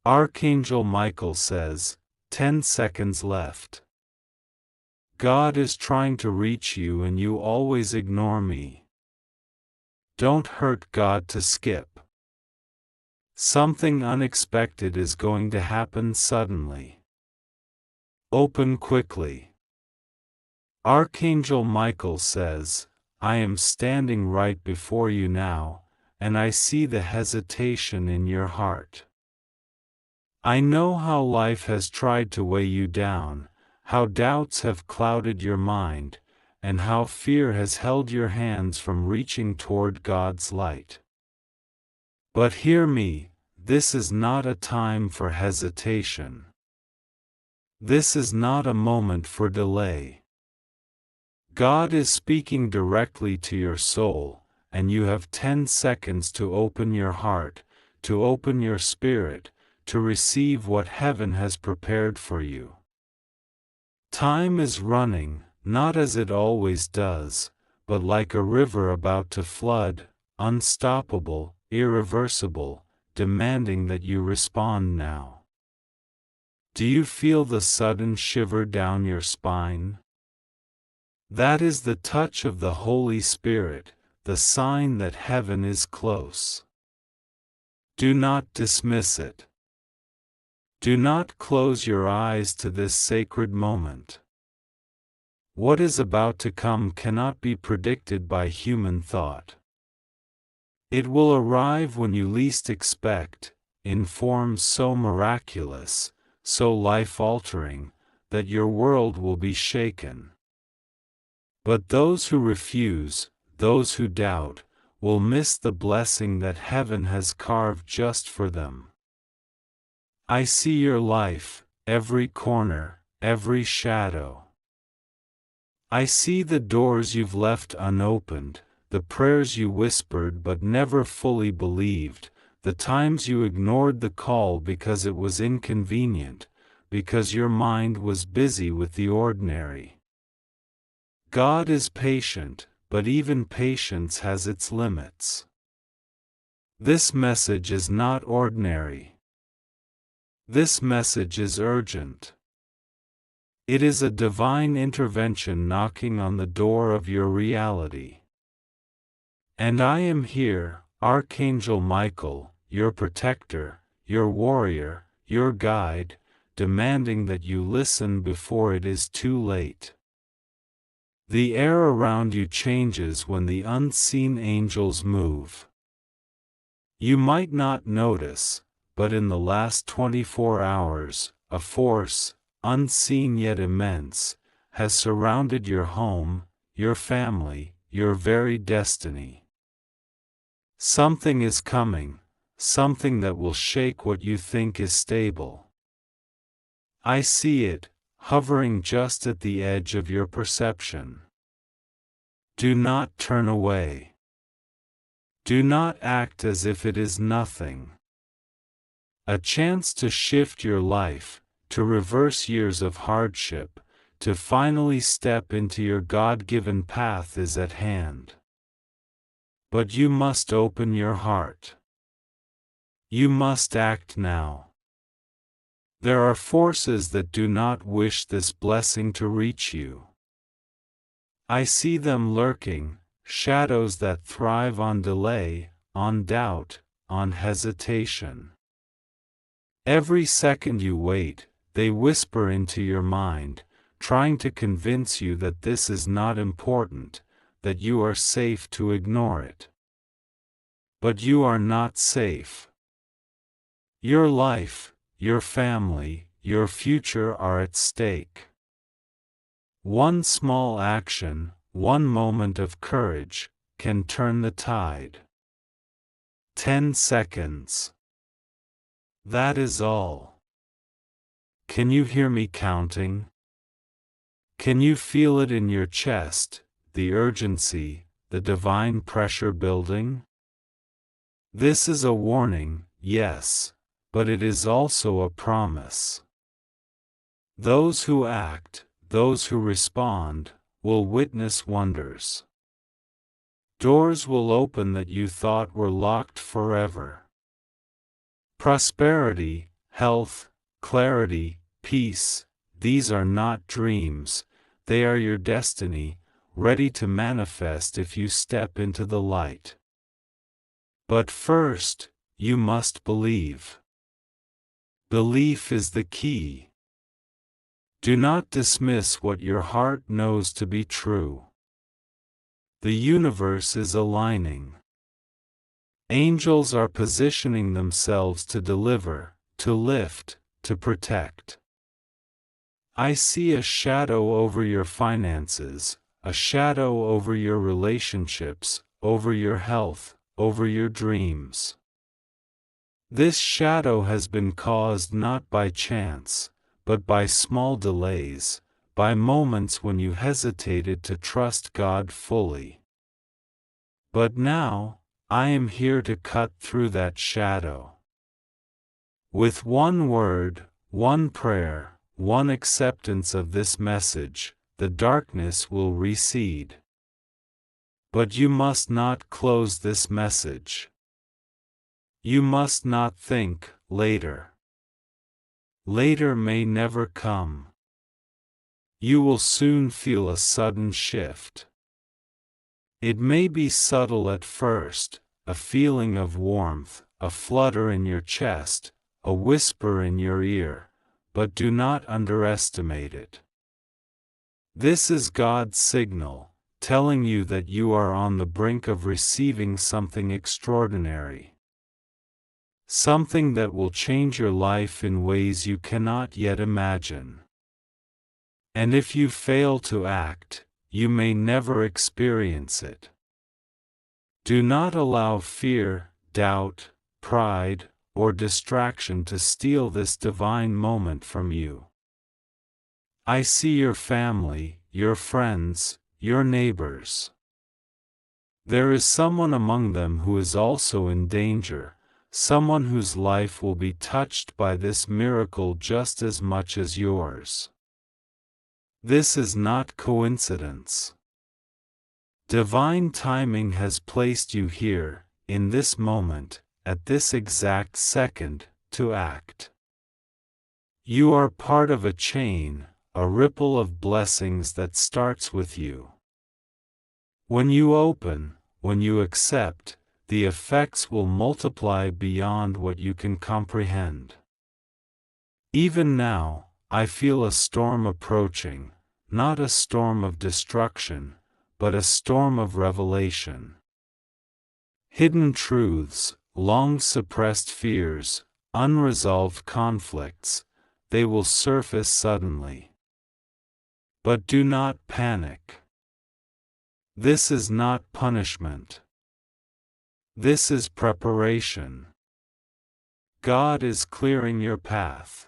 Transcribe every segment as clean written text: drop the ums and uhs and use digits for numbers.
Archangel Michael says, 10 seconds left. God is trying to reach you and you always ignore me. Don't hurt God to skip. Something unexpected is going to happen suddenly. Open quickly. Archangel Michael says, I am standing right before you now, and I see the hesitation in your heart. I know how life has tried to weigh you down, how doubts have clouded your mind, and how fear has held your hands from reaching toward God's light. But hear me, this is not a time for hesitation. This is not a moment for delay. God is speaking directly to your soul, and you have 10 seconds to open your heart, to open your spirit, to receive what heaven has prepared for you. Time is running, not as it always does, but like a river about to flood, unstoppable, irreversible, demanding that you respond now. Do you feel the sudden shiver down your spine? That is the touch of the Holy Spirit, the sign that heaven is close. Do not dismiss it. Do not close your eyes to this sacred moment. What is about to come cannot be predicted by human thought. It will arrive when you least expect, in forms so miraculous, so life-altering, that your world will be shaken. But those who refuse, those who doubt, will miss the blessing that heaven has carved just for them. I see your life, every corner, every shadow. I see the doors you've left unopened, the prayers you whispered but never fully believed, the times you ignored the call because it was inconvenient, because your mind was busy with the ordinary. God is patient, but even patience has its limits. This message is not ordinary. This message is urgent. It is a divine intervention knocking on the door of your reality. And I am here, Archangel Michael, your protector, your warrior, your guide, demanding that you listen before it is too late. The air around you changes when the unseen angels move. You might not notice, but in the last 24 hours, a force, unseen yet immense, has surrounded your home, your family, your very destiny. Something is coming, something that will shake what you think is stable. I see it, hovering just at the edge of your perception. Do not turn away. Do not act as if it is nothing. A chance to shift your life, to reverse years of hardship, to finally step into your God-given path is at hand. But you must open your heart. You must act now. There are forces that do not wish this blessing to reach you. I see them lurking, shadows that thrive on delay, on doubt, on hesitation. Every second you wait, they whisper into your mind, trying to convince you that this is not important, that you are safe to ignore it. But you are not safe. Your life, your family, your future are at stake. One small action, one moment of courage, can turn the tide. 10 seconds. That is all. Can you hear me counting? Can you feel it in your chest, the urgency, the divine pressure building? This is a warning, yes, but it is also a promise. Those who act, those who respond, will witness wonders. Doors will open that you thought were locked forever. Prosperity, health, clarity, peace. These are not dreams, they are your destiny, ready to manifest if you step into the light. But first, you must believe. Belief is the key. Do not dismiss what your heart knows to be true. The universe is aligning. Angels are positioning themselves to deliver, to lift, to protect. I see a shadow over your finances, a shadow over your relationships, over your health, over your dreams. This shadow has been caused not by chance, but by small delays, by moments when you hesitated to trust God fully. But now, I am here to cut through that shadow. With one word, one prayer, one acceptance of this message, the darkness will recede. But you must not close this message. You must not think, later. Later may never come. You will soon feel a sudden shift. It may be subtle at first, a feeling of warmth, a flutter in your chest, a whisper in your ear, but do not underestimate it. This is God's signal, telling you that you are on the brink of receiving something extraordinary. Something that will change your life in ways you cannot yet imagine. And if you fail to act, you may never experience it. Do not allow fear, doubt, pride, or distraction to steal this divine moment from you. I see your family, your friends, your neighbors. There is someone among them who is also in danger, someone whose life will be touched by this miracle just as much as yours. This is not coincidence. Divine timing has placed you here, in this moment, at this exact second, to act. You are part of a chain, a ripple of blessings that starts with you. When you open, when you accept, the effects will multiply beyond what you can comprehend. Even now, I feel a storm approaching, not a storm of destruction, but a storm of revelation. Hidden truths, long-suppressed fears, unresolved conflicts, they will surface suddenly. But do not panic. This is not punishment. This is preparation. God is clearing your path.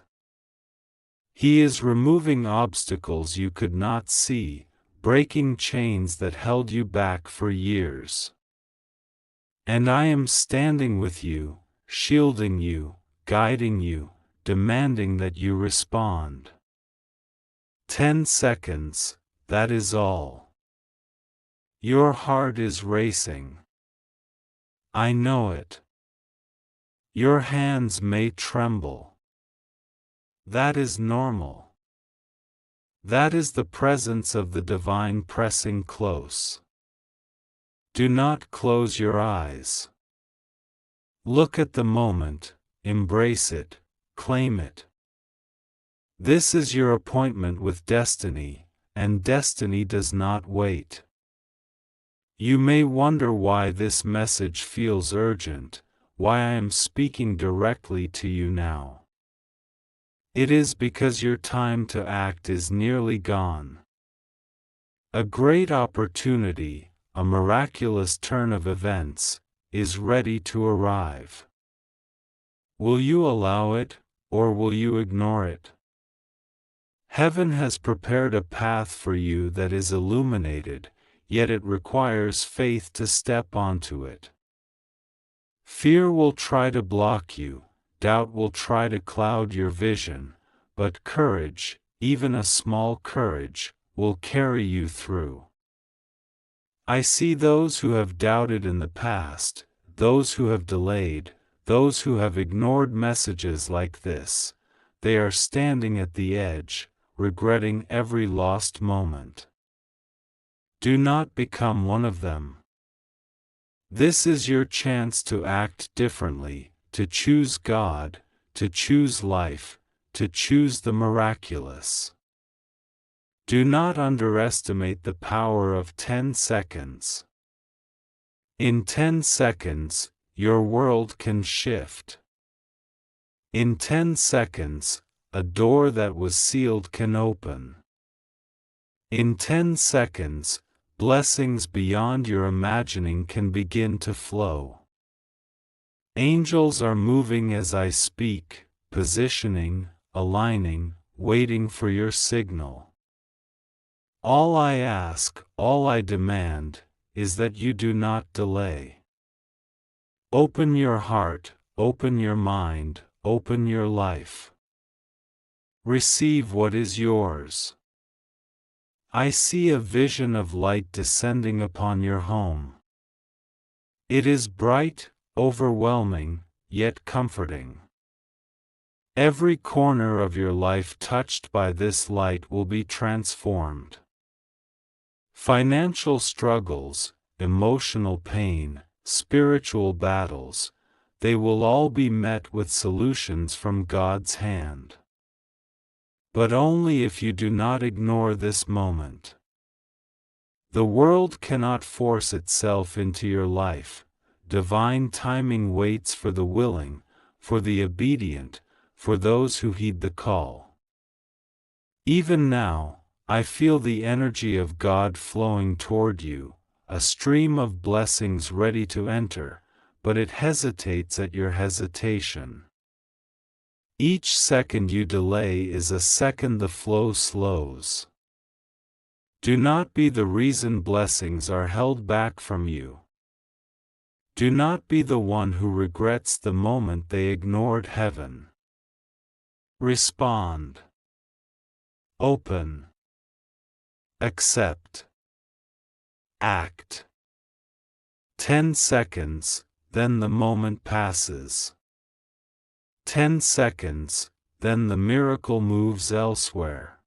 He is removing obstacles you could not see, breaking chains that held you back for years. And I am standing with you, shielding you, guiding you, demanding that you respond. 10 seconds, that is all. Your heart is racing. I know it. Your hands may tremble. That is normal. That is the presence of the divine pressing close. Do not close your eyes. Look at the moment, embrace it, claim it. This is your appointment with destiny, and destiny does not wait. You may wonder why this message feels urgent, why I am speaking directly to you now. It is because your time to act is nearly gone. A great opportunity, a miraculous turn of events, is ready to arrive. Will you allow it, or will you ignore it? Heaven has prepared a path for you that is illuminated, yet it requires faith to step onto it. Fear will try to block you, doubt will try to cloud your vision, but courage, even a small courage, will carry you through. I see those who have doubted in the past, those who have delayed, those who have ignored messages like this, they are standing at the edge, regretting every lost moment. Do not become one of them. This is your chance to act differently, to choose God, to choose life, to choose the miraculous. Do not underestimate the power of 10 seconds. In 10 seconds, your world can shift. In 10 seconds, a door that was sealed can open. In 10 seconds, blessings beyond your imagining can begin to flow. Angels are moving as I speak, positioning, aligning, waiting for your signal. All I ask, all I demand, is that you do not delay. Open your heart, open your mind, open your life. Receive what is yours. I see a vision of light descending upon your home. It is bright, overwhelming, yet comforting. Every corner of your life touched by this light will be transformed. Financial struggles, emotional pain, spiritual battles, they will all be met with solutions from God's hand. But only if you do not ignore this moment. The world cannot force itself into your life. Divine timing waits for the willing, for the obedient, for those who heed the call. Even now, I feel the energy of God flowing toward you, a stream of blessings ready to enter, but it hesitates at your hesitation. Each second you delay is a second the flow slows. Do not be the reason blessings are held back from you. Do not be the one who regrets the moment they ignored heaven. Respond. Open. Accept. Act. 10 seconds, then the moment passes. 10 seconds, then the miracle moves elsewhere.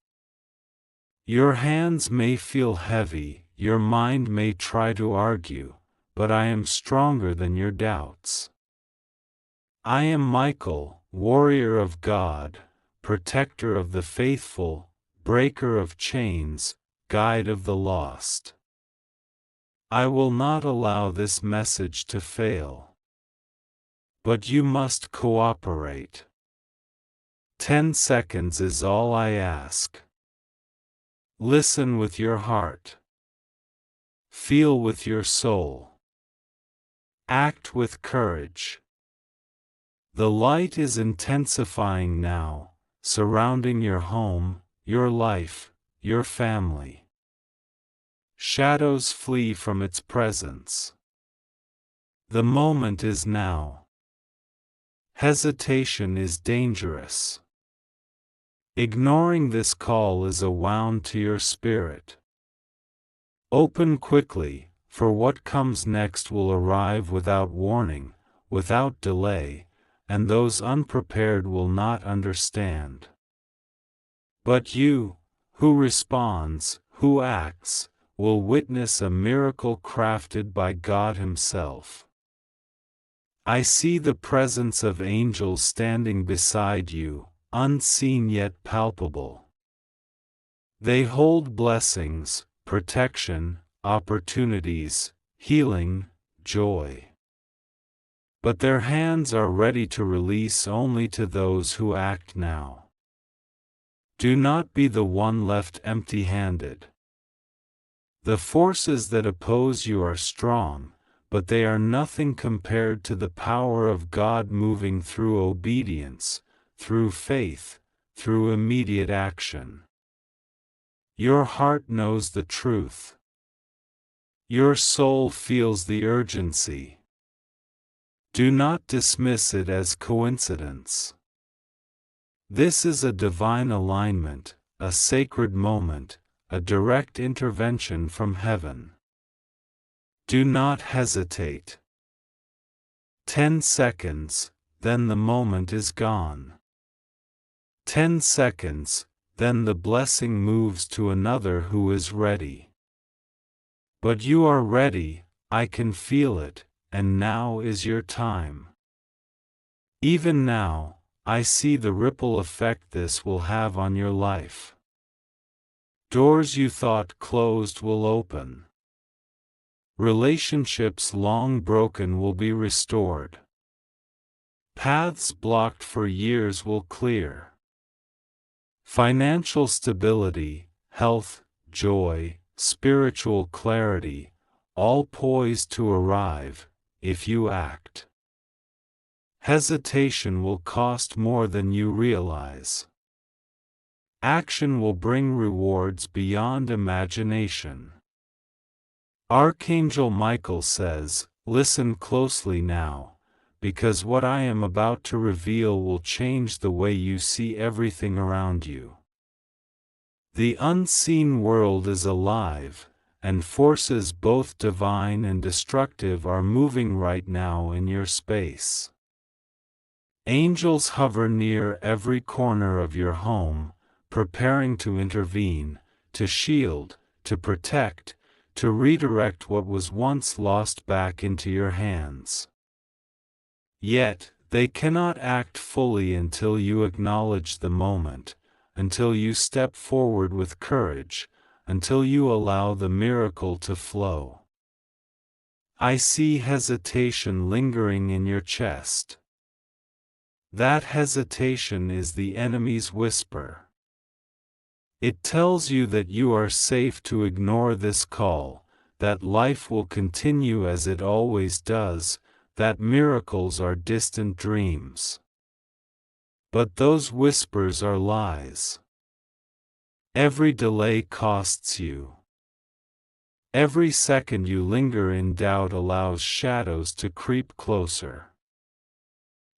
Your hands may feel heavy, your mind may try to argue, but I am stronger than your doubts. I am Michael, warrior of God, protector of the faithful, breaker of chains, guide of the lost. I will not allow this message to fail. But you must cooperate. 10 seconds is all I ask. Listen with your heart. Feel with your soul. Act with courage. The light is intensifying now, surrounding your home, your life, your family. Shadows flee from its presence. The moment is now. Hesitation is dangerous. Ignoring this call is a wound to your spirit. Open quickly, for what comes next will arrive without warning, without delay, and those unprepared will not understand. But you, who responds, who acts, will witness a miracle crafted by God Himself. I see the presence of angels standing beside you, unseen yet palpable. They hold blessings, protection, opportunities, healing, joy. But their hands are ready to release only to those who act now. Do not be the one left empty-handed. The forces that oppose you are strong, but they are nothing compared to the power of God moving through obedience, through faith, through immediate action. Your heart knows the truth. Your soul feels the urgency. Do not dismiss it as coincidence. This is a divine alignment, a sacred moment, a direct intervention from heaven. Do not hesitate. 10 seconds, then the moment is gone. 10 seconds, then the blessing moves to another who is ready. But you are ready, I can feel it, and now is your time. Even now, I see the ripple effect this will have on your life. Doors you thought closed will open. Relationships long broken will be restored. Paths blocked for years will clear. Financial stability, health, joy, spiritual clarity, all poised to arrive, if you act. Hesitation will cost more than you realize. Action will bring rewards beyond imagination. Archangel Michael says, "Listen closely now, because what I am about to reveal will change the way you see everything around you." The unseen world is alive, and forces both divine and destructive are moving right now in your space. Angels hover near every corner of your home, preparing to intervene, to shield, to protect, to redirect what was once lost back into your hands. Yet, they cannot act fully until you acknowledge the moment, until you step forward with courage, until you allow the miracle to flow. I see hesitation lingering in your chest. That hesitation is the enemy's whisper. It tells you that you are safe to ignore this call, that life will continue as it always does, that miracles are distant dreams. But those whispers are lies. Every delay costs you. Every second you linger in doubt allows shadows to creep closer.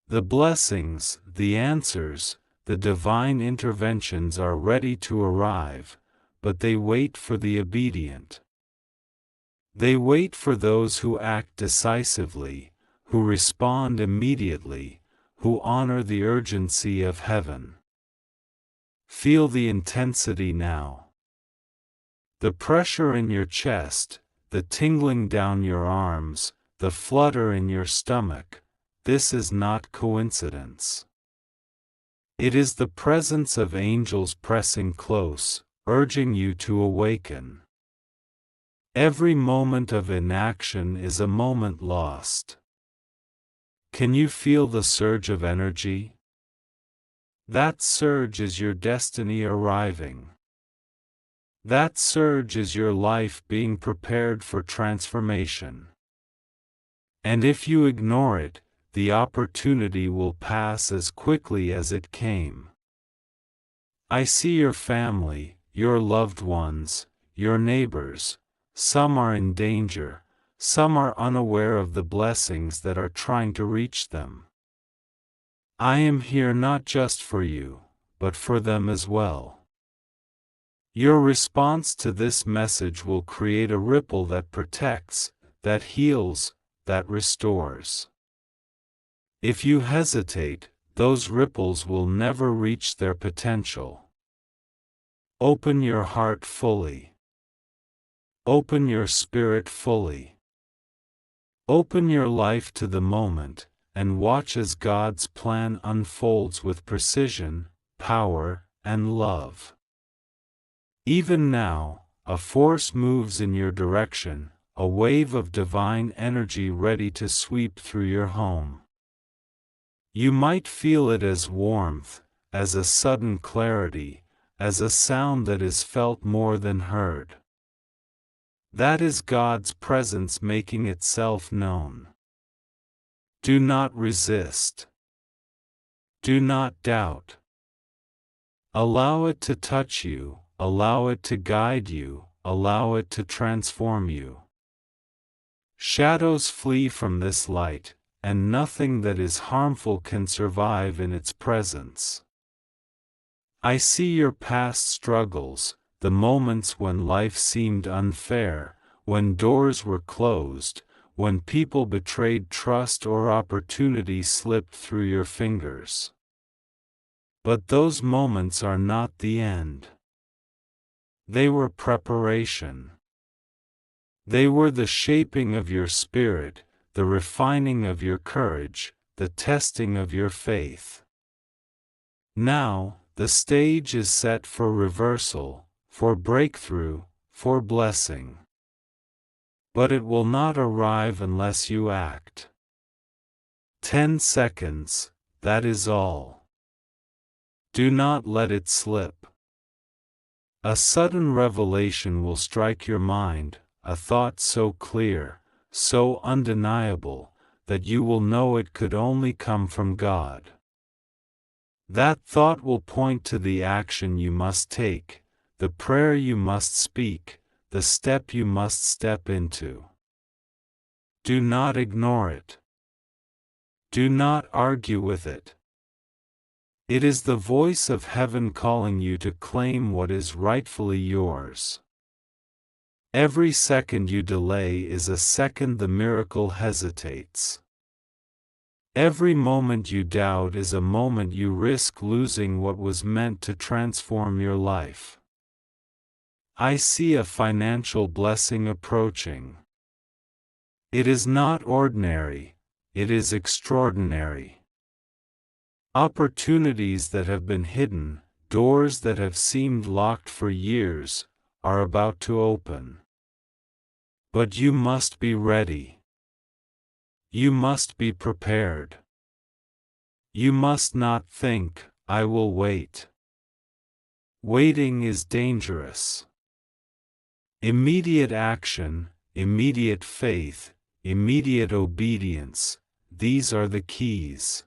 The blessings, the answers, the divine interventions are ready to arrive, but they wait for the obedient. They wait for those who act decisively, who respond immediately, who honor the urgency of heaven. Feel the intensity now. The pressure in your chest, the tingling down your arms, the flutter in your stomach, this is not coincidence. It is the presence of angels pressing close, urging you to awaken. Every moment of inaction is a moment lost. Can you feel the surge of energy? That surge is your destiny arriving. That surge is your life being prepared for transformation. And if you ignore it, the opportunity will pass as quickly as it came. I see your family, your loved ones, your neighbors. Some are in danger, some are unaware of the blessings that are trying to reach them. I am here not just for you, but for them as well. Your response to this message will create a ripple that protects, that heals, that restores. If you hesitate, those ripples will never reach their potential. Open your heart fully. Open your spirit fully. Open your life to the moment, and watch as God's plan unfolds with precision, power, and love. Even now, a force moves in your direction, a wave of divine energy ready to sweep through your home. You might feel it as warmth, as a sudden clarity, as a sound that is felt more than heard. That is God's presence making itself known. Do not resist. Do not doubt. Allow it to touch you, allow it to guide you, allow it to transform you. Shadows flee from this light, and nothing that is harmful can survive in its presence. I see your past struggles, the moments when life seemed unfair, when doors were closed, when people betrayed trust or opportunity slipped through your fingers. But those moments are not the end. They were preparation. They were the shaping of your spirit, the refining of your courage, the testing of your faith. Now, the stage is set for reversal, for breakthrough, for blessing. But it will not arrive unless you act. 10 seconds, that is all. Do not let it slip. A sudden revelation will strike your mind, a thought so clear, so undeniable, that you will know it could only come from God. That thought will point to the action you must take, the prayer you must speak, the step you must step into. Do not ignore it. Do not argue with it. It is the voice of heaven calling you to claim what is rightfully yours. Every second you delay is a second the miracle hesitates. Every moment you doubt is a moment you risk losing what was meant to transform your life. I see a financial blessing approaching. It is not ordinary, it is extraordinary. Opportunities that have been hidden, doors that have seemed locked for years, are about to open. But you must be ready. You must be prepared. You must not think, I will wait. Waiting is dangerous. Immediate action, immediate faith, immediate obedience, these are the keys.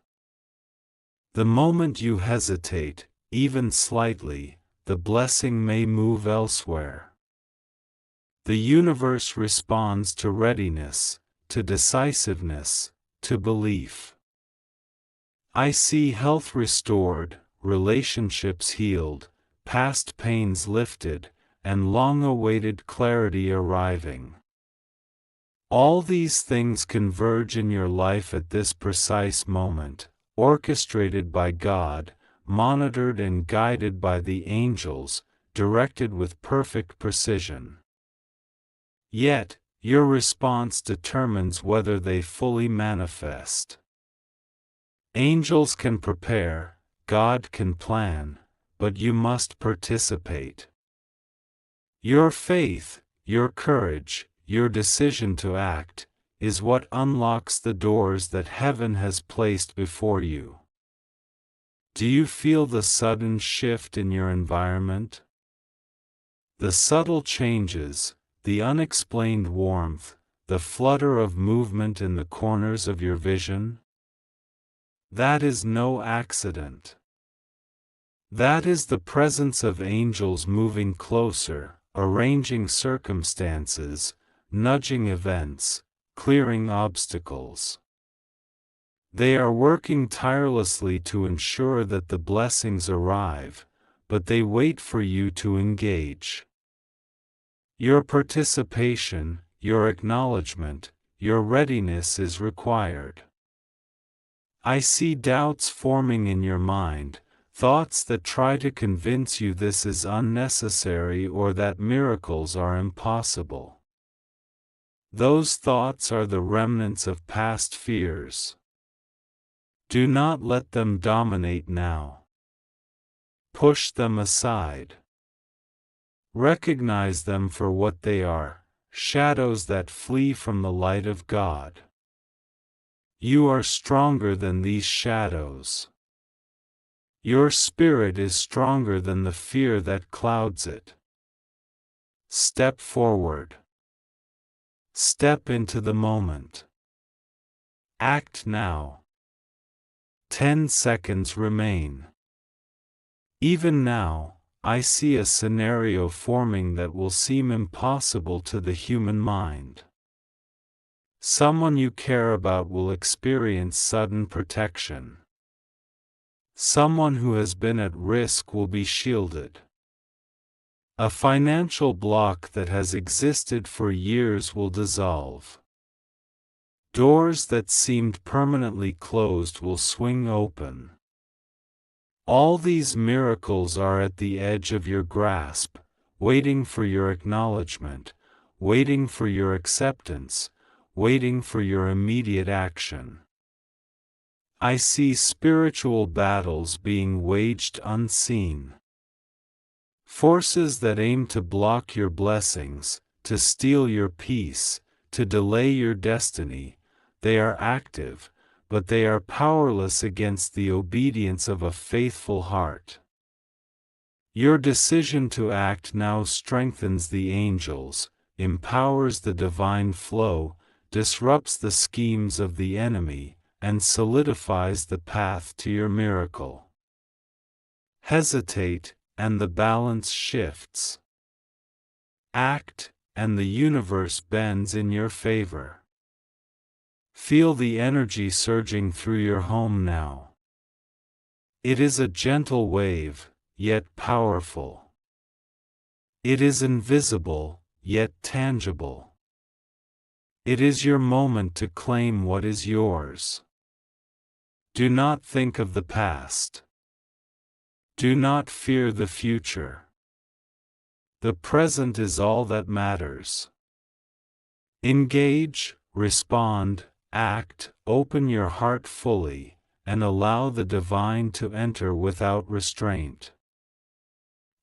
The moment you hesitate, even slightly, the blessing may move elsewhere. The universe responds to readiness, to decisiveness, to belief. I see health restored, relationships healed, past pains lifted, and long-awaited clarity arriving. All these things converge in your life at this precise moment, orchestrated by God, monitored and guided by the angels, directed with perfect precision. Yet, your response determines whether they fully manifest. Angels can prepare, God can plan, but you must participate. Your faith, your courage, your decision to act, is what unlocks the doors that heaven has placed before you. Do you feel the sudden shift in your environment? The subtle changes, the unexplained warmth, the flutter of movement in the corners of your vision? That is no accident. That is the presence of angels moving closer, arranging circumstances, nudging events, clearing obstacles. They are working tirelessly to ensure that the blessings arrive, but they wait for you to engage. Your participation, your acknowledgement, your readiness is required. I see doubts forming in your mind, thoughts that try to convince you this is unnecessary or that miracles are impossible. Those thoughts are the remnants of past fears. Do not let them dominate now. Push them aside. Recognize them for what they are, shadows that flee from the light of God. You are stronger than these shadows. Your spirit is stronger than the fear that clouds it. Step forward. Step into the moment. Act now. 10 seconds remain. Even now, I see a scenario forming that will seem impossible to the human mind. Someone you care about will experience sudden protection. Someone who has been at risk will be shielded. A financial block that has existed for years will dissolve. Doors that seemed permanently closed will swing open. All these miracles are at the edge of your grasp, waiting for your acknowledgement, waiting for your acceptance, waiting for your immediate action. I see spiritual battles being waged unseen. Forces that aim to block your blessings, to steal your peace, to delay your destiny, they are active, but they are powerless against the obedience of a faithful heart. Your decision to act now strengthens the angels, empowers the divine flow, disrupts the schemes of the enemy, and solidifies the path to your miracle. Hesitate, and the balance shifts. Act, and the universe bends in your favor. Feel the energy surging through your home now. It is a gentle wave, yet powerful. It is invisible, yet tangible. It is your moment to claim what is yours. Do not think of the past. Do not fear the future. The present is all that matters. Engage, respond, act, open your heart fully, and allow the divine to enter without restraint.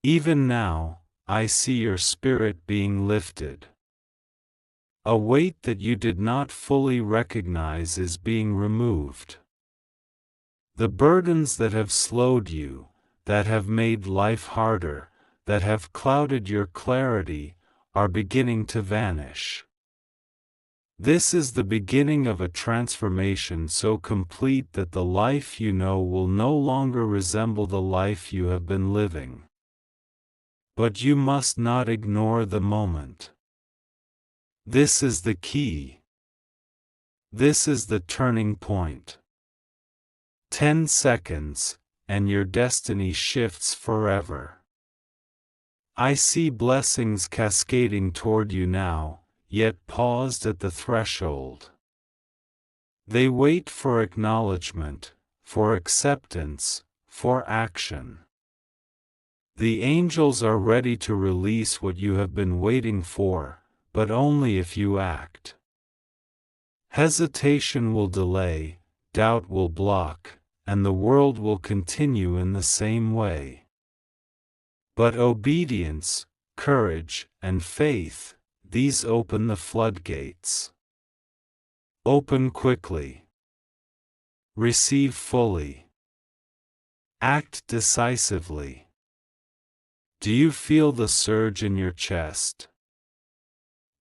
Even now, I see your spirit being lifted. A weight that you did not fully recognize is being removed. The burdens that have slowed you, that have made life harder, that have clouded your clarity, are beginning to vanish. This is the beginning of a transformation so complete that the life you know will no longer resemble the life you have been living. But you must not ignore the moment. This is the key. This is the turning point. 10 seconds, and your destiny shifts forever. I see blessings cascading toward you now, yet paused at the threshold. They wait for acknowledgement, for acceptance, for action. The angels are ready to release what you have been waiting for, but only if you act. Hesitation will delay, doubt will block, and the world will continue in the same way. But obedience, courage, and faith, these open the floodgates. Open quickly. Receive fully. Act decisively. Do you feel the surge in your chest?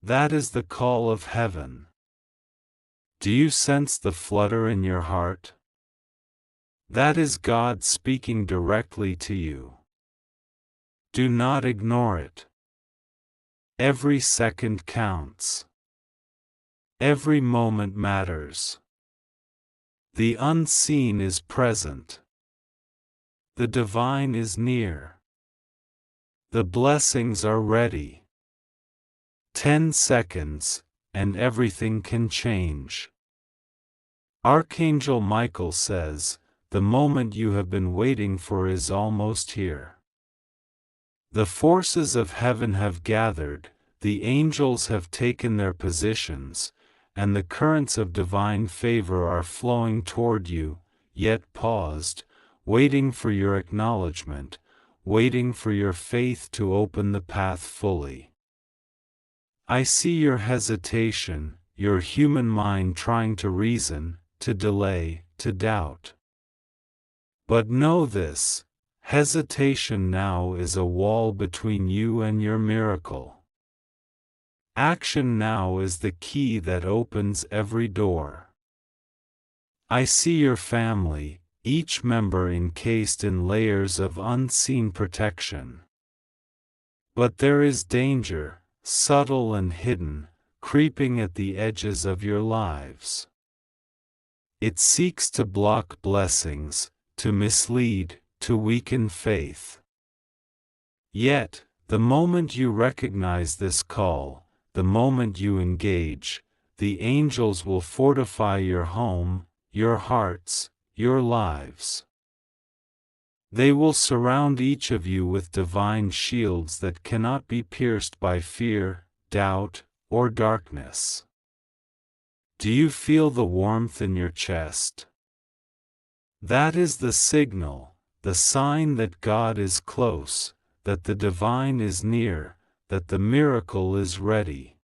That is the call of heaven. Do you sense the flutter in your heart? That is God speaking directly to you. Do not ignore it. Every second counts. Every moment matters. The unseen is present. The divine is near. The blessings are ready. 10 seconds, and everything can change. Archangel Michael says, the moment you have been waiting for is almost here. The forces of heaven have gathered, the angels have taken their positions, and the currents of divine favor are flowing toward you, yet paused, waiting for your acknowledgement, waiting for your faith to open the path fully. I see your hesitation, your human mind trying to reason, to delay, to doubt. But know this, hesitation now is a wall between you and your miracle. Action now is the key that opens every door. I see your family, each member encased in layers of unseen protection. But there is danger, subtle and hidden, creeping at the edges of your lives. It seeks to block blessings, to mislead, to weaken faith. Yet, the moment you recognize this call, the moment you engage, the angels will fortify your home, your hearts, your lives. They will surround each of you with divine shields that cannot be pierced by fear, doubt, or darkness. Do you feel the warmth in your chest? That is the signal, the sign that God is close, that the divine is near, that the miracle is ready.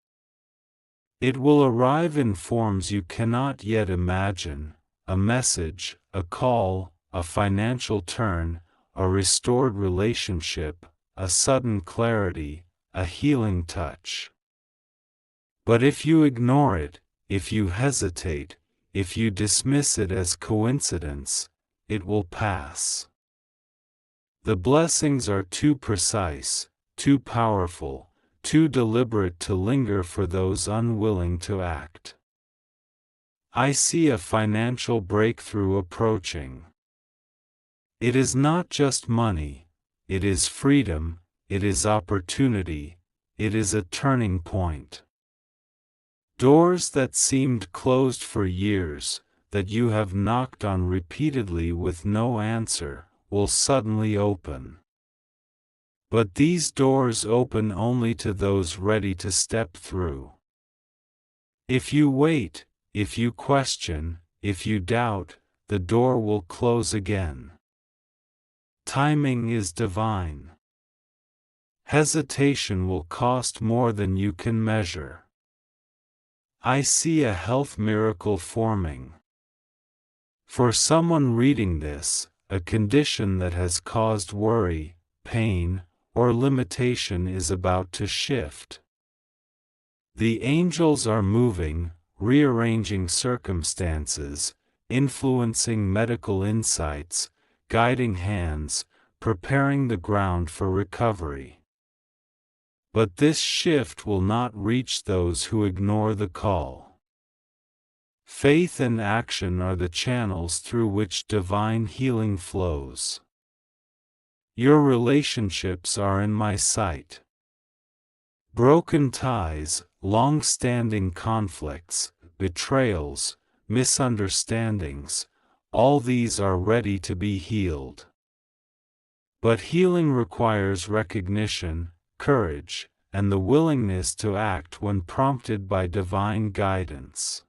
It will arrive in forms you cannot yet imagine: a message, a call, a financial turn, a restored relationship, a sudden clarity, a healing touch. But if you ignore it, if you hesitate, if you dismiss it as coincidence, it will pass. The blessings are too precise, too powerful, too deliberate to linger for those unwilling to act. I see a financial breakthrough approaching. It is not just money, it is freedom, it is opportunity, it is a turning point. Doors that seemed closed for years, that you have knocked on repeatedly with no answer, will suddenly open. But these doors open only to those ready to step through. If you wait, if you question, if you doubt, the door will close again. Timing is divine. Hesitation will cost more than you can measure. I see a health miracle forming. For someone reading this, a condition that has caused worry, pain, or limitation is about to shift. The angels are moving, rearranging circumstances, influencing medical insights, guiding hands, preparing the ground for recovery. But this shift will not reach those who ignore the call. Faith and action are the channels through which divine healing flows. Your relationships are in my sight. Broken ties, long-standing conflicts, betrayals, misunderstandings, all these are ready to be healed. But healing requires recognition, courage, and the willingness to act when prompted by divine guidance.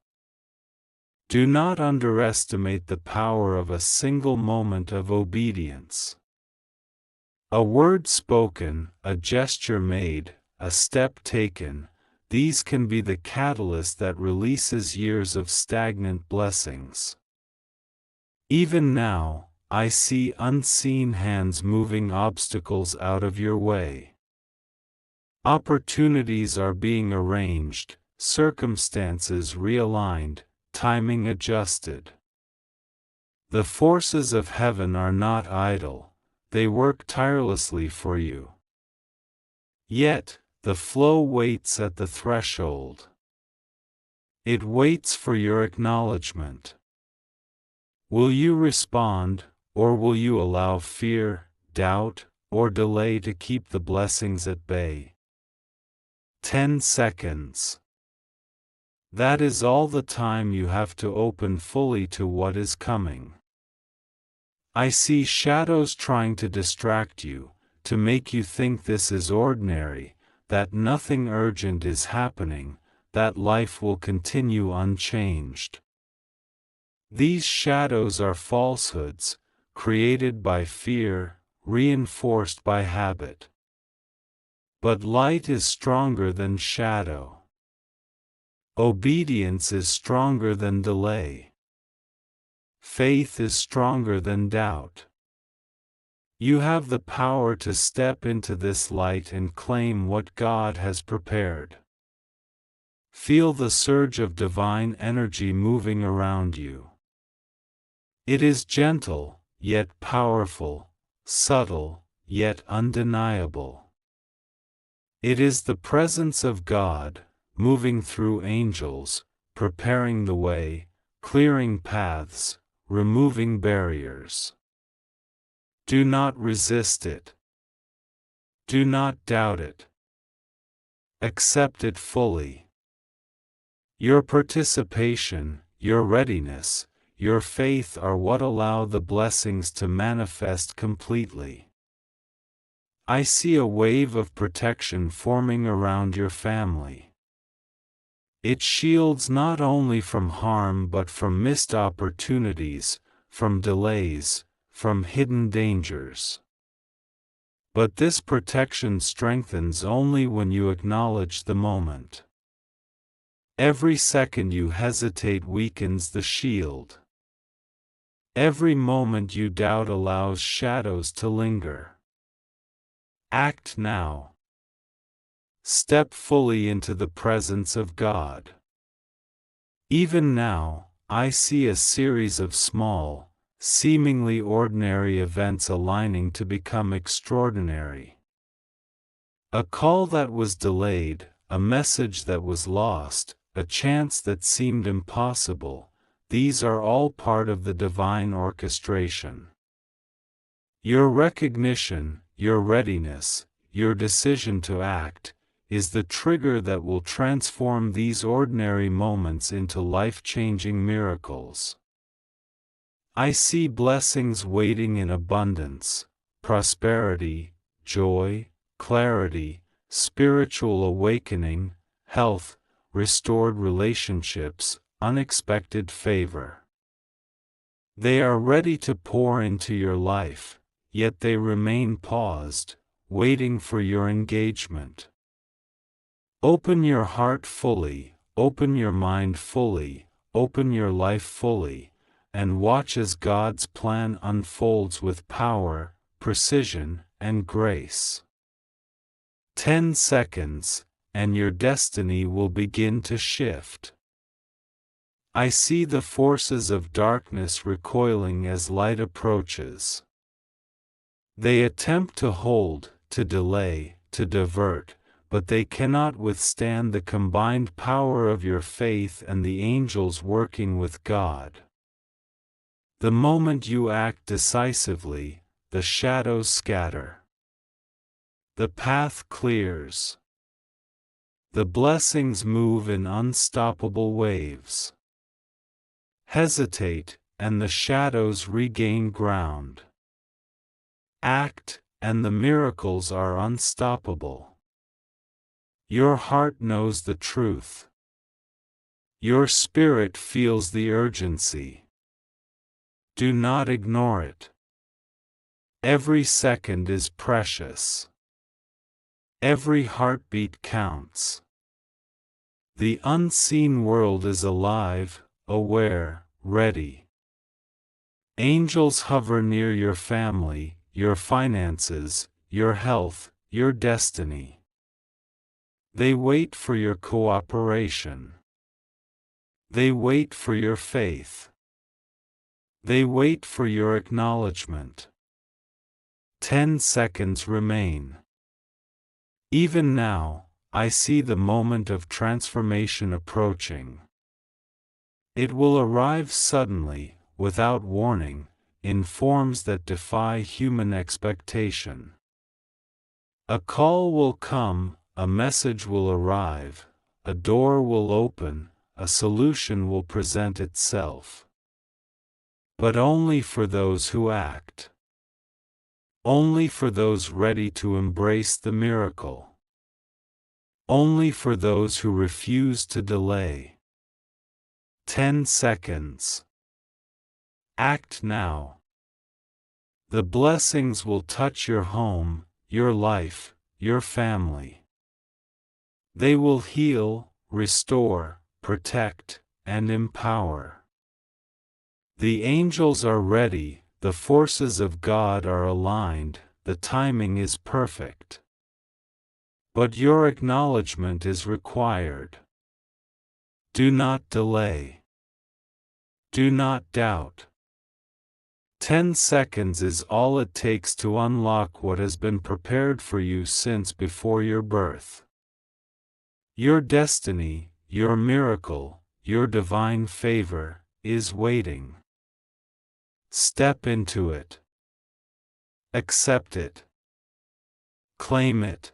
Do not underestimate the power of a single moment of obedience. A word spoken, a gesture made, a step taken, these can be the catalyst that releases years of stagnant blessings. Even now, I see unseen hands moving obstacles out of your way. Opportunities are being arranged, circumstances realigned, timing adjusted. The forces of heaven are not idle, they work tirelessly for you. Yet, the flow waits at the threshold. It waits for your acknowledgement. Will you respond, or will you allow fear, doubt, or delay to keep the blessings at bay? 10 seconds. That is all the time you have to open fully to what is coming. I see shadows trying to distract you, to make you think this is ordinary, that nothing urgent is happening, that life will continue unchanged. These shadows are falsehoods, created by fear, reinforced by habit. But light is stronger than shadow. Obedience is stronger than delay. Faith is stronger than doubt. You have the power to step into this light and claim what God has prepared. Feel the surge of divine energy moving around you. It is gentle, yet powerful, subtle, yet undeniable. It is the presence of God, moving through angels, preparing the way, clearing paths, removing barriers. Do not resist it. Do not doubt it. Accept it fully. Your participation, your readiness, your faith are what allow the blessings to manifest completely. I see a wave of protection forming around your family. It shields not only from harm but from missed opportunities, from delays, from hidden dangers. But this protection strengthens only when you acknowledge the moment. Every second you hesitate weakens the shield. Every moment you doubt allows shadows to linger. Act now. Step fully into the presence of God. Even now, I see a series of small, seemingly ordinary events aligning to become extraordinary. A call that was delayed, a message that was lost, a chance that seemed impossible, these are all part of the divine orchestration. Your recognition, your readiness, your decision to act, is the trigger that will transform these ordinary moments into life-changing miracles. I see blessings waiting in abundance, prosperity, joy, clarity, spiritual awakening, health, restored relationships, unexpected favor. They are ready to pour into your life, yet they remain paused, waiting for your engagement. Open your heart fully, open your mind fully, open your life fully, and watch as God's plan unfolds with power, precision, and grace. 10 seconds, and your destiny will begin to shift. I see the forces of darkness recoiling as light approaches. They attempt to hold, to delay, to divert, but they cannot withstand the combined power of your faith and the angels working with God. The moment you act decisively, the shadows scatter. The path clears. The blessings move in unstoppable waves. Hesitate, and the shadows regain ground. Act, and the miracles are unstoppable. Your heart knows the truth. Your spirit feels the urgency. Do not ignore it. Every second is precious. Every heartbeat counts. The unseen world is alive, aware, ready. Angels hover near your family, your finances, your health, your destiny. They wait for your cooperation. They wait for your faith. They wait for your acknowledgement. 10 seconds remain. Even now, I see the moment of transformation approaching. It will arrive suddenly, without warning, in forms that defy human expectation. A call will come, a message will arrive, a door will open, a solution will present itself. But only for those who act. Only for those ready to embrace the miracle. Only for those who refuse to delay. 10 seconds. Act now. The blessings will touch your home, your life, your family. They will heal, restore, protect, and empower. The angels are ready, the forces of God are aligned, the timing is perfect. But your acknowledgement is required. Do not delay. Do not doubt. 10 seconds is all it takes to unlock what has been prepared for you since before your birth. Your destiny, your miracle, your divine favor, is waiting. Step into it. Accept it. Claim it.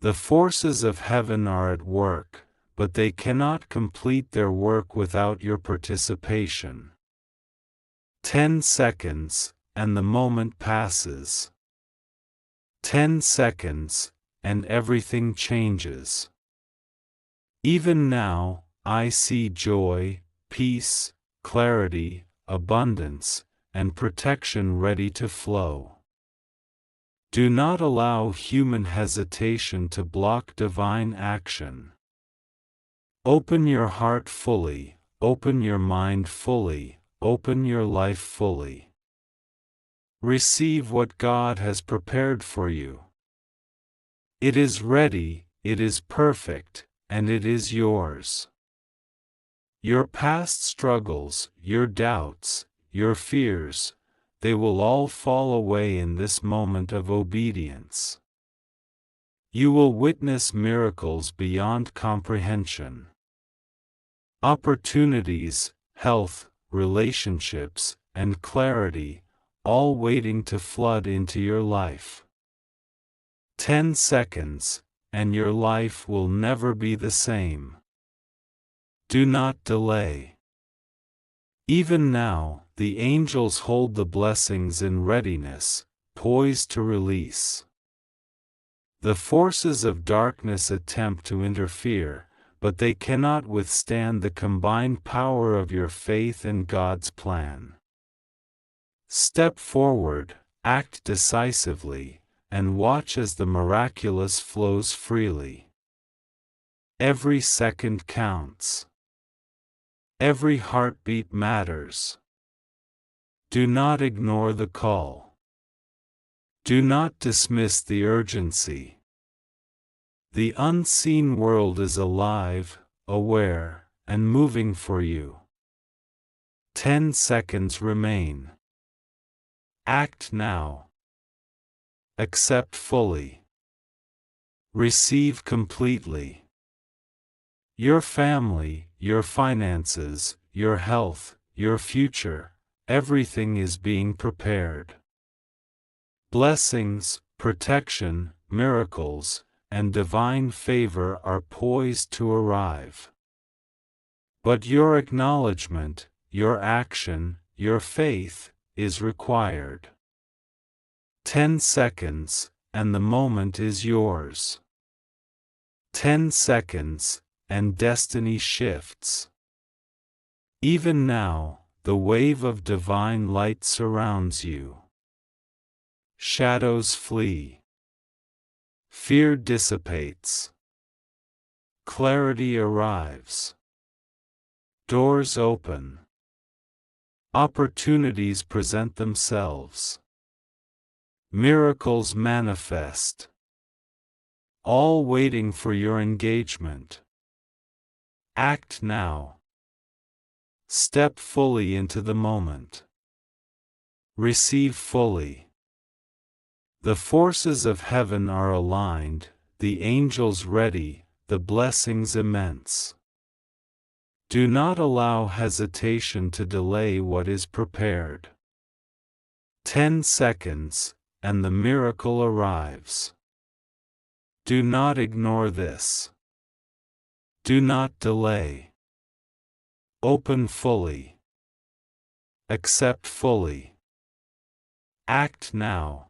The forces of heaven are at work, but they cannot complete their work without your participation. 10 seconds, and the moment passes. 10 seconds, and everything changes. Even now, I see joy, peace, clarity, abundance, and protection ready to flow. Do not allow human hesitation to block divine action. Open your heart fully, open your mind fully, open your life fully. Receive what God has prepared for you. It is ready, it is perfect, and it is yours. Your past struggles, your doubts, your fears, they will all fall away in this moment of obedience. You will witness miracles beyond comprehension. Opportunities, health, relationships, and clarity, all waiting to flood into your life. 10 seconds, and your life will never be the same. Do not delay. Even now, the angels hold the blessings in readiness, poised to release. The forces of darkness attempt to interfere, but they cannot withstand the combined power of your faith and God's plan. Step forward, act decisively, and watch as the miraculous flows freely. Every second counts. Every heartbeat matters. Do not ignore the call. Do not dismiss the urgency. The unseen world is alive, aware, and moving for you. 10 seconds remain. Act now. Accept fully. Receive completely. Your family, your finances, your health, your future, everything is being prepared. Blessings, protection, miracles, and divine favor are poised to arrive. But your acknowledgement, your action, your faith, is required. 10 seconds, and the moment is yours. 10 seconds, and destiny shifts. Even now, the wave of divine light surrounds you. Shadows flee. Fear dissipates. Clarity arrives. Doors open. Opportunities present themselves. Miracles manifest. All waiting for your engagement. Act now. Step fully into the moment. Receive fully. The forces of heaven are aligned, the angels ready, the blessings immense. Do not allow hesitation to delay what is prepared. 10 seconds, and the miracle arrives. Do not ignore this. Do not delay. Open fully. Accept fully. Act now.